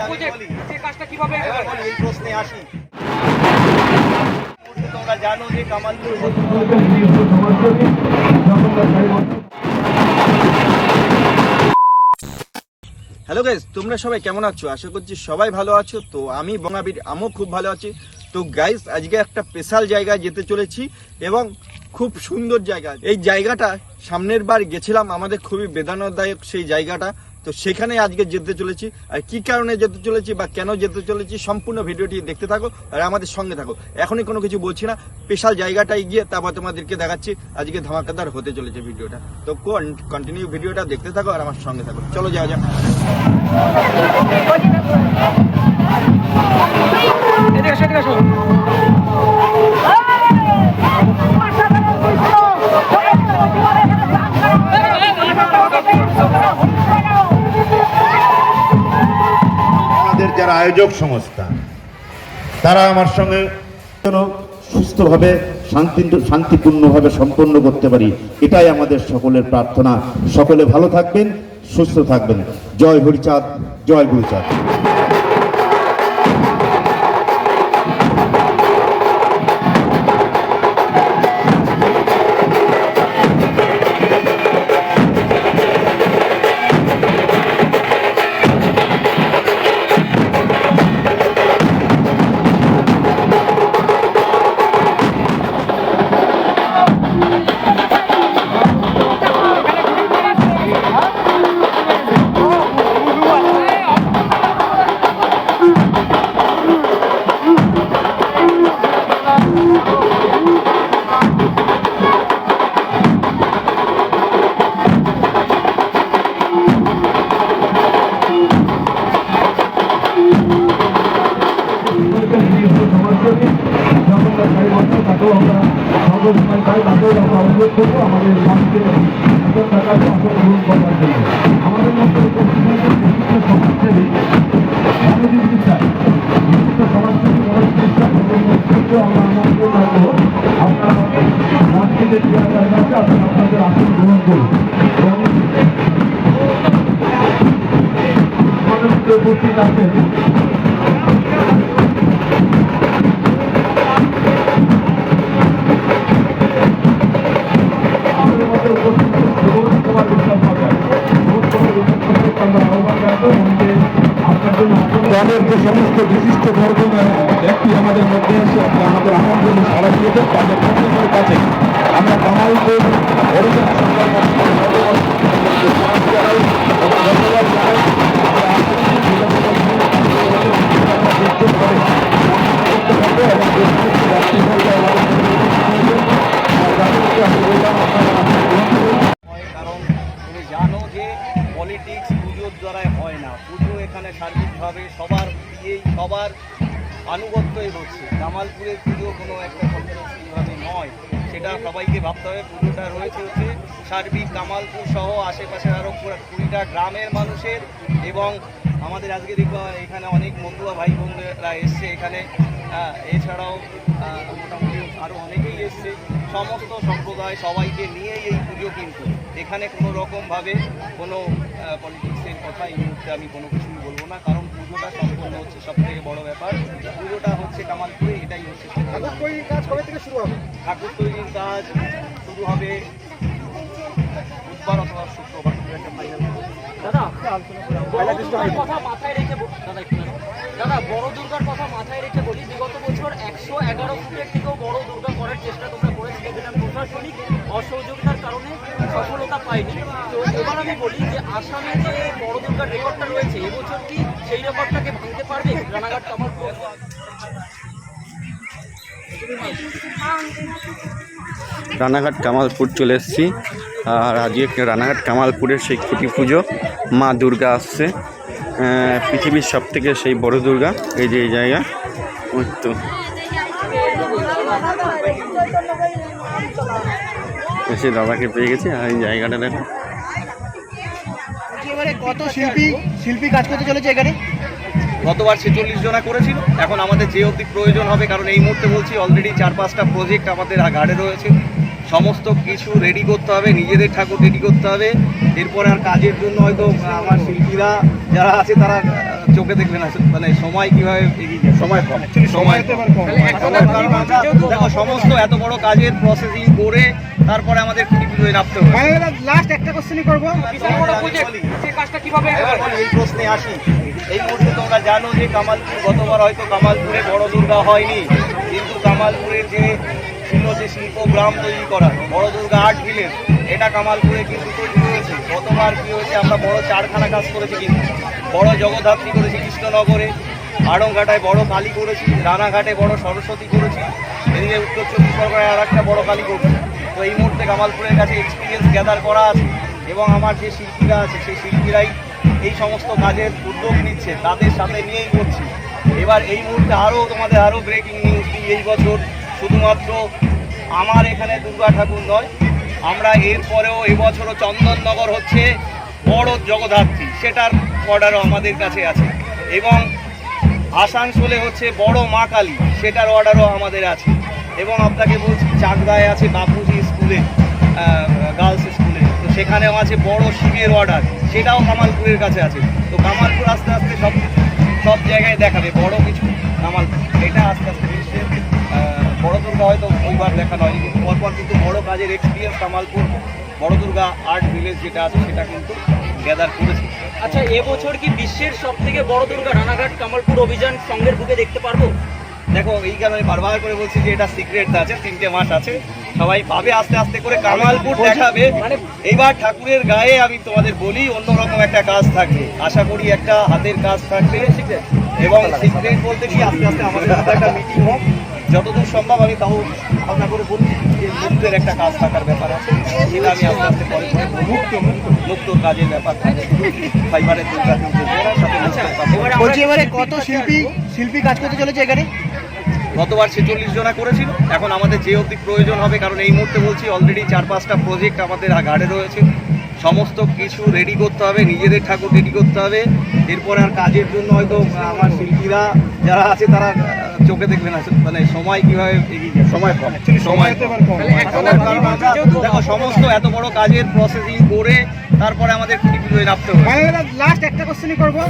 এই প্রশ্নে আসি, তোমরা জানো যে কামালপুর হ্যালো গাইস, তোমরা সবাই কেমন আছো? আশা করছি সবাই ভালো আছো। তো আমি বঙ্গাবীর আমিও খুব ভালো আছি। তো গাইস, আজকে একটা স্পেশাল জায়গায় যেতে চলেছি এবং খুব সুন্দর জায়গা। এই জায়গাটা সামনের বার গেছিলাম, আমাদের খুবই বেদনাদায়ক সেই জায়গাটা। তো সেখানে আজকে যেতে চলেছি, আর কি কারণে যেতে চলেছি বা কেন যেতে চলেছি সম্পূর্ণ ভিডিওটি দেখতে থাকো আর আমাদের সঙ্গে থাকো। এখনই কোনো কিছু বলছি না, স্পেশাল জায়গাটায় গিয়ে তারপর তোমাদেরকে দেখাচ্ছি আজকে ধামাকাদার হতে চলেছে ভিডিওটা। তো কন্টিনিউ ভিডিওটা দেখতে থাকো আর আমার সঙ্গে থাকো। চলো যাওয়া যাক। যারা আয়োজক সংস্থা তারা আমার সঙ্গে সুস্থভাবে শান্তিপূর্ণভাবে সম্পন্ন করতে পারি, এটাই আমাদের সকলের প্রার্থনা। সকলে ভালো থাকবেন, সুস্থ থাকবেন। জয় হরিচাঁদ, জয় গুরুচাঁদ। আমাদের মঞ্চে আমাদের মধ্যে সমাজসেবী আপনারা মঞ্চে আপনাদের আসন গ্রহণ করুন এবং উপস্থিত আছেন গ্রামের যে সমস্ত বিশিষ্ট ধর্ম ব্যক্তি আমাদের মধ্যে এসে আমাদের আনন্দ সারা দিয়েছেন, তাদের প্রত্যেকের কাছে আমরা কামালপুর হরিচাঁদ কারণ তুমি জানো যে পলিটিক্স পুজোর দ্বারাই হয় না। পুজো এখানে সার্বিকভাবে সবার দিয়েই সবার আনুগত্যই হচ্ছে। কামালপুরের পুজো কোনো একটা কম্পিটিশনভাবে নয়, সেটা সবাইকে ভাবতে হবে। পুজোটা রয়েছে হচ্ছে সার্বিক কামালপুর সহ আশেপাশের আরও 20টা গ্রামের মানুষের, এবং আমাদের আজকে দেখবো এখানে অনেক মতুয়া ভাই বোনরা এসছে এখানে। এছাড়াও মোটামুটি আরও অনেকেই এসছে, সমস্ত সম্প্রদায় সবাইকে নিয়েই এই পুজো। কিন্তু এখানে কোনো রকমভাবে কোনো পলিটিক্সের কথা এই মুহূর্তে আমি কোনো কিছুই বলবো না, কারণ পুজোটা সম্পূর্ণ হচ্ছে সবথেকে বড় ব্যাপার। পুজোটা হচ্ছে কামালপুরে, এটাই হচ্ছে ঠাকুর তৈরির কাজ কবে থেকে শুরু হবে? ঠাকুর তৈরির কাজ শুরু হবে বুধবার অথবা শুক্রবার। দাদা, বড় দুর্গার কথা মাথায় রেখে বলি, বিগত বছর 111 ফুটের থেকেও বড় দুর্গা করার চেষ্টা তোমরা করেছিলে, যেটা প্রশাসনিক অসহযোগিতার কারণে সফলতা পায়নি। তো এবার আমি বলি যে আসামে যে বড় দুর্গার রেকর্ডটা রয়েছে, এবছর কি সেই রেকর্ডটাকে ভাঙতে পারবে রানাঘাট কামালপুর? রানাঘাট কামালপুর চলে এসেছি, আর আজকে রানাঘাট কামালপুরের সেই খুঁটি পুজো। মা দুর্গা আসছে, পৃথিবীর সব থেকে সেই বড় দুর্গা। এই যে এই জায়গা, ওই তো এসে দাদাকে পেয়ে গেছি। আর এই জায়গাটা দেখো, কত শিল্পী কাজ করতে চলেছে এখানে। গতবার 46 জনা করেছিল, এখন আমাদের যে অবধি প্রয়োজন হবে, কারণ এই মুহূর্তে বলছি অলরেডি 4-5টা প্রজেক্ট আমাদের ঘাড়ে রয়েছে। সমস্ত কিছু রেডি করতে হবে, নিজেদের ঠাকুর রেডি করতে হবে। এরপরে আর কাজের জন্য হয়তো আমার শিল্পীরা যারা আছে তারা চোখে দেখবে না, মানে সময় কিভাবে এগিয়ে যায়, সময় কম, সময় কম। দেখো সমস্ত এত বড় কাজের প্রসেসিং করে তারপরে আমাদের খুঁটি পুজোয় নামতে হবে। লাস্ট একটা কোশ্চেনই করবো, বিশাল বড় প্রজেক্ট, সেই কাজটা কিভাবে এবার বলি, এই প্রশ্নে আসি। এই মুহূর্তে তোমরা জানো যে কামালপুর গতবার হয়তো কামালপুরে বড় দুর্গা হয়নি, কিন্তু কামালপুরে যে ছিল যে শিল্পগ্রাম তৈরি করা বড় দুর্গা আর্ট ভিলেজ, এটা কামালপুরে কিন্তু তৈরি হয়েছে। গতবার কি হয়েছে, আমরা বড় চারখানা কাজ করেছি, কিন্তু বড় জগদ্ধাত্রী করেছি কৃষ্ণনগরে, আড়ংঘাটায় বড় কালী করেছি, রানাঘাটে বড় সরস্বতী করেছি, এদিকে উত্তর চব্বিশ পরগনায় আর একটা বড় কালী করছি। তো এই মুহূর্তে কামালপুরের কাছে এক্সপিরিয়েন্স গ্যাদার করা আছে এবং আমার যে শিল্পীরা আছে সেই শিল্পীরাই এই সমস্ত কাজের উদ্যোগ নিচ্ছে, তাদের সাথে নিয়েই করছি। এবার এই মুহূর্তে তোমাদের আরও ব্রেকিং নিউজ দিই। এই বছর শুধুমাত্র আমার এখানে দুর্গা ঠাকুর নয়, আমরা এরপরেও এবছরও চন্দননগর হচ্ছে বড় জগদ্ধাত্রী, সেটার অর্ডারও আমাদের কাছে আছে, এবং আসানসোলে হচ্ছে বড় মা কালী, সেটার অর্ডারও আমাদের আছে। এবং আপনাকে বলছি চাকদায় আছে বাপুজি স্কুলে, গার্লস স্কুলে, তো সেখানেও আছে বড় শিবের অর্ডার, সেটাও কামালপুরের কাছে আছে। তো কামালপুর আস্তে আস্তে সব জায়গায় দেখাবে বড় কিছু কামালপুর, এটা আস্তে আস্তে বিশ্বের বড় দুর্গা হয়তো ওইবার দেখানো হয়নি, কিন্তু পরপর কিন্তু বড় কাজের এক্সপিরিয়েন্স কামালপুর বড় দুর্গা আর্ট ভিলেজ যেটা আছে সেটা কিন্তু গ্যাদার করেছে। আচ্ছা, এবছর কি বিশ্বের সব থেকে বড় দুর্গা রানাঘাট কামালপুর অভিযান সঙ্গের বুকে দেখতে পারবো? দেখো এই কারণে বারবার করে বলছি যে এটা সিক্রেট আছে, 3টে মাস আছে, সবাই পাবে আস্তে আস্তে করে, কামালপুর দেখাবে। মানে এইবার ঠাকুরের গায়ে আমি তোমাদের বলি অন্যরকম একটা কাজ থাকবে, আশা করি একটা হাতের কাজ থাকবে, এবং সিক্রেট বলতে কি আস্তে আস্তে আমাদের সাথে একটা মিটিং হোক, যতদূর সম্ভব আমি তাও ভাবনা করে বলি যে মুক্তের একটা কাজ থাকার ব্যাপার আছে, সেটা আমি আস্তে আস্তে পরে মুক্ত কাজের ব্যাপার থাকে, ফাইবারের দুর্গা বলছি এবারে কত শিল্পী কাজ করতে চলেছে এখানে? গতবার 46 জনা করেছিল, এখন আমাদের যে অবধি প্রয়োজন হবে, কারণ এই মুহূর্তে বলছি অলরেডি 4-5টা প্রজেক্ট আমাদের ঘাড়ে রয়েছে, সমস্ত কিছু রেডি করতে হবে, নিজেদের ঠাকুর রেডি করতে হবে। এরপরে আর কাজের জন্য হয়তো আমার শিল্পীরা যারা আছে তারা চোখে দেখবে না, মানে সময় কিভাবে এগিয়ে যায়, সময় কম, সময় কম। দেখো সমস্ত এত বড় কাজের প্রসেসিং করে তারপরে আমাদের খুঁটি পুজোয় নামতে হবে। লাস্ট একটা কোশ্চেনই করবো,